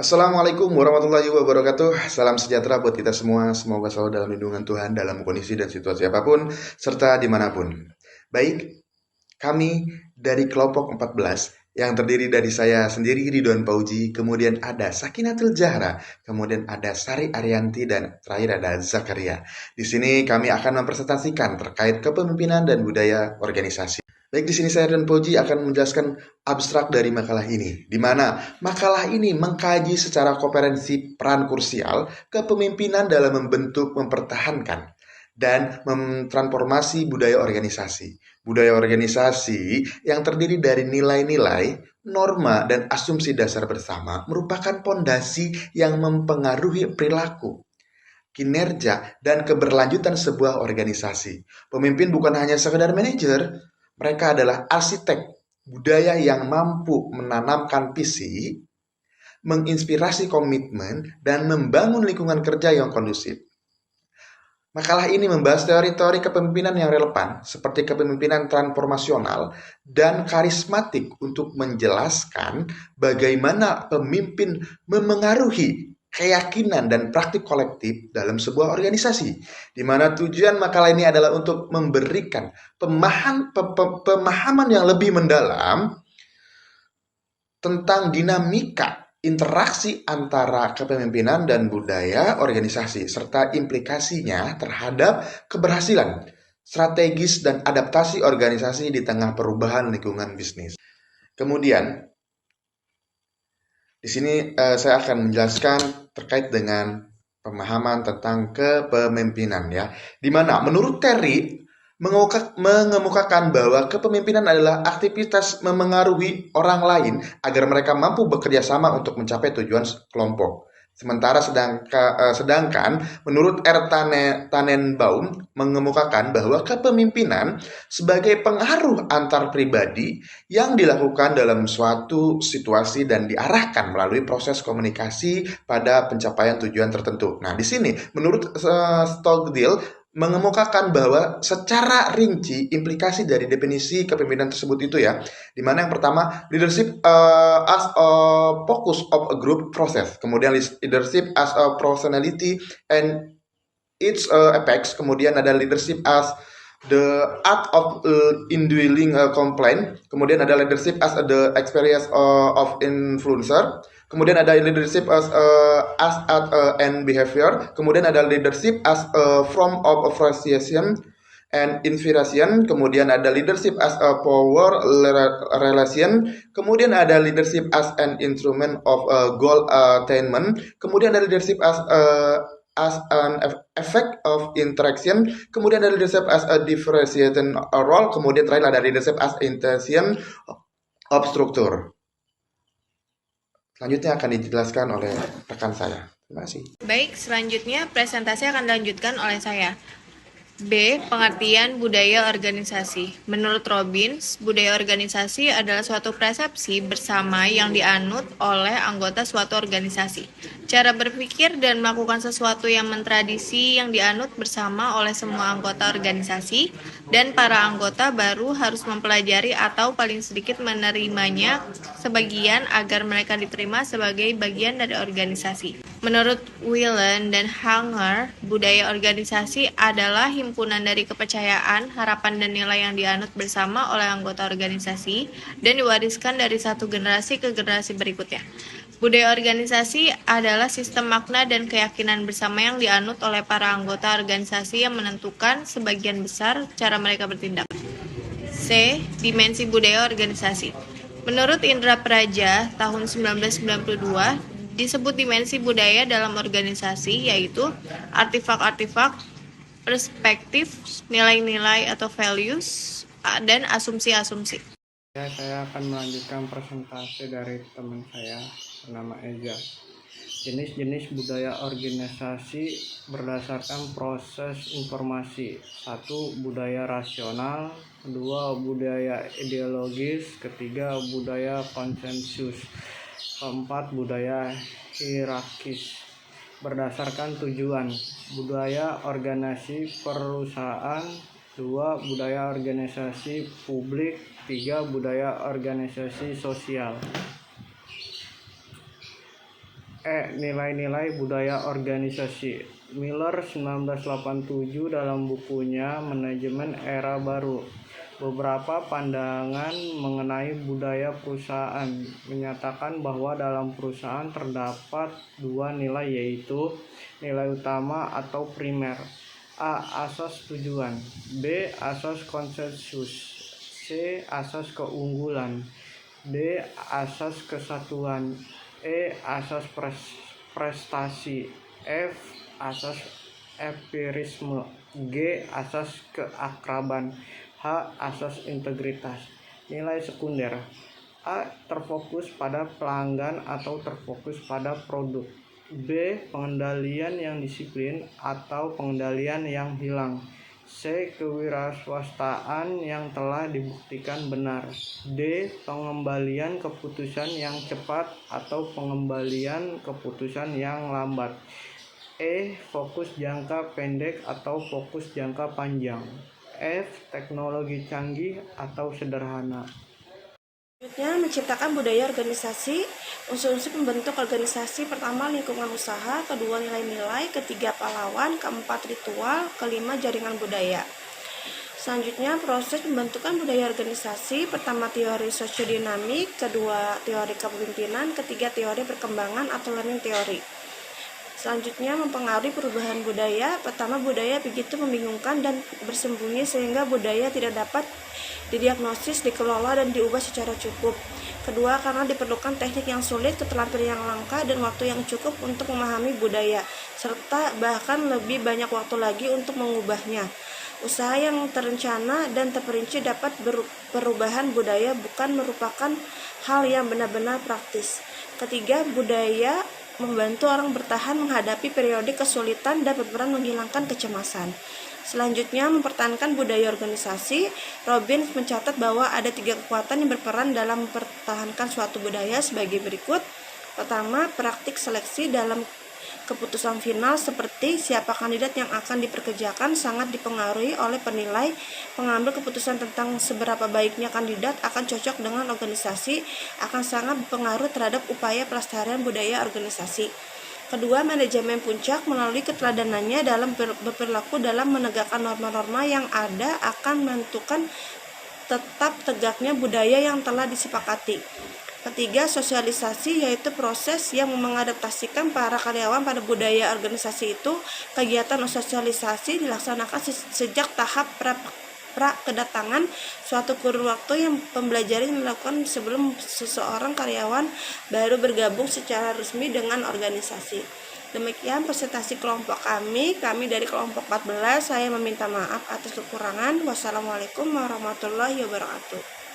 Assalamualaikum warahmatullahi wabarakatuh. Salam sejahtera buat kita semua. Semoga selalu dalam lindungan Tuhan dalam kondisi dan situasi apapun, serta dimanapun. Baik, kami dari kelompok 14 yang terdiri dari saya sendiri, Ridwan Pauji, kemudian ada Sakinatul Zahra, kemudian ada Sari Arianti, dan terakhir ada Zakaria. Di sini kami akan mempresentasikan terkait kepemimpinan dan budaya organisasi. Baik, di sini saya dan Puji akan menjelaskan abstrak dari makalah ini, di mana makalah ini mengkaji secara komprehensif peran krusial kepemimpinan dalam membentuk, mempertahankan, dan mentransformasi budaya organisasi. Budaya organisasi yang terdiri dari nilai-nilai, norma, dan asumsi dasar bersama merupakan pondasi yang mempengaruhi perilaku, kinerja, dan keberlanjutan sebuah organisasi. Pemimpin bukan hanya sekedar manajer, mereka adalah arsitek budaya yang mampu menanamkan visi, menginspirasi komitmen, dan membangun lingkungan kerja yang kondusif. Makalah ini membahas teori-teori kepemimpinan yang relevan, seperti kepemimpinan transformasional dan karismatik, untuk menjelaskan bagaimana pemimpin memengaruhi keyakinan dan praktik kolektif dalam sebuah organisasi, di mana tujuan makalah ini adalah untuk memberikan pemahaman yang lebih mendalam tentang dinamika interaksi antara kepemimpinan dan budaya organisasi, serta implikasinya terhadap keberhasilan strategis dan adaptasi organisasi di tengah perubahan lingkungan bisnis. Kemudian, di sini saya akan menjelaskan terkait dengan pemahaman tentang kepemimpinan, ya. Di mana menurut Terry mengemukakan bahwa kepemimpinan adalah aktivitas memengaruhi orang lain agar mereka mampu bekerja sama untuk mencapai tujuan kelompok. Sedangkan menurut Tannenbaum mengemukakan bahwa kepemimpinan sebagai pengaruh antar pribadi yang dilakukan dalam suatu situasi dan diarahkan melalui proses komunikasi pada pencapaian tujuan tertentu. Nah, di sini menurut Stockdale mengemukakan bahwa secara rinci implikasi dari definisi kepemimpinan tersebut itu, ya, dimana yang pertama leadership as a focus of a group process, kemudian leadership as a personality and its effects, kemudian ada leadership as the art of indwelling a complaint, kemudian ada leadership as the experience of influencer, kemudian ada leadership as art and behavior, kemudian ada leadership as a form of appreciation and inspiration, kemudian ada leadership as a power relation, kemudian ada leadership as an instrument of goal attainment, kemudian ada leadership as an effect of interaction, kemudian ada leadership as a differentiating role, kemudian terakhir ada leadership as intention of structure. Selanjutnya akan dijelaskan oleh rekan saya. Terima kasih. Baik, selanjutnya presentasi akan dilanjutkan oleh saya. B. Pengertian budaya organisasi. Menurut Robbins, budaya organisasi adalah suatu persepsi bersama yang dianut oleh anggota suatu organisasi. Cara berpikir dan melakukan sesuatu yang mentradisi yang dianut bersama oleh semua anggota organisasi, dan para anggota baru harus mempelajari atau paling sedikit menerimanya sebagian agar mereka diterima sebagai bagian dari organisasi. Menurut Whelan dan Hanger, budaya organisasi adalah himpunan dari kepercayaan, harapan, dan nilai yang dianut bersama oleh anggota organisasi dan diwariskan dari satu generasi ke generasi berikutnya. Budaya organisasi adalah sistem makna dan keyakinan bersama yang dianut oleh para anggota organisasi yang menentukan sebagian besar cara mereka bertindak. C. Dimensi budaya organisasi. Menurut Indra Praja tahun 1992, disebut dimensi budaya dalam organisasi yaitu artefak-artefak, perspektif, nilai-nilai atau values, dan asumsi-asumsi. Saya akan melanjutkan presentasi dari teman saya bernama Eza. Jenis-jenis budaya organisasi berdasarkan proses informasi. 1. Budaya rasional. 2. Budaya ideologis. 3. Budaya konsensus. 4. Budaya hierarkis berdasarkan tujuan. Budaya organisasi perusahaan. 2. Budaya organisasi publik. 3. Budaya organisasi sosial. Nilai-nilai budaya organisasi. Miller 1987 dalam bukunya Manajemen Era Baru. Beberapa pandangan mengenai budaya perusahaan menyatakan bahwa dalam perusahaan terdapat dua nilai, yaitu nilai utama atau primer, A. Asas tujuan, B. Asas konsensus, C. Asas keunggulan, D. Asas kesatuan, E. Asas prestasi, F. Asas empirisme, G. Asas keakraban, H. Asas integritas. Nilai sekunder. A. Terfokus pada pelanggan atau terfokus pada produk. B. Pengendalian yang disiplin atau pengendalian yang hilang. C. Kewirausahaan yang telah dibuktikan benar. D. Pengembalian keputusan yang cepat atau pengembalian keputusan yang lambat. E. Fokus jangka pendek atau fokus jangka panjang. F. Teknologi canggih atau sederhana. Selanjutnya, menciptakan budaya organisasi. Unsur-unsur pembentuk organisasi: pertama, lingkungan usaha; kedua, nilai-nilai; ketiga, pahlawan; keempat, ritual; kelima, jaringan budaya. Selanjutnya, proses pembentukan budaya organisasi. Pertama, teori sosiodinamik; kedua, teori kepemimpinan; ketiga, teori perkembangan atau learning theory. Selanjutnya, mempengaruhi perubahan budaya. Pertama, budaya begitu membingungkan dan bersembunyi sehingga budaya tidak dapat didiagnosis, dikelola, dan diubah secara cukup. Kedua, karena diperlukan teknik yang sulit, keterampilan yang langka, dan waktu yang cukup untuk memahami budaya, serta bahkan lebih banyak waktu lagi untuk mengubahnya. Usaha yang terencana dan terperinci dapat perubahan budaya bukan merupakan hal yang benar-benar praktis. Ketiga, budaya membantu orang bertahan menghadapi periode kesulitan dan berperan menghilangkan kecemasan. Selanjutnya, mempertahankan budaya organisasi. Robbins mencatat bahwa ada 3 kekuatan yang berperan dalam mempertahankan suatu budaya sebagai berikut. Pertama, praktik seleksi dalam keputusan final seperti siapa kandidat yang akan diperkerjakan sangat dipengaruhi oleh penilai pengambil keputusan tentang seberapa baiknya kandidat akan cocok dengan organisasi, akan sangat berpengaruh terhadap upaya pelestarian budaya organisasi. Kedua, manajemen puncak melalui keteladanannya dalam berperilaku dalam menegakkan norma-norma yang ada akan menentukan tetap tegaknya budaya yang telah disepakati. Ketiga, sosialisasi, yaitu proses yang mengadaptasikan para karyawan pada budaya organisasi itu. Kegiatan sosialisasi dilaksanakan sejak tahap pra-kedatangan suatu kurun waktu yang pembelajaran dilakukan sebelum seseorang karyawan baru bergabung secara resmi dengan organisasi. Demikian presentasi kelompok kami dari kelompok 14. Saya meminta maaf atas kekurangan. Wassalamualaikum warahmatullahi wabarakatuh.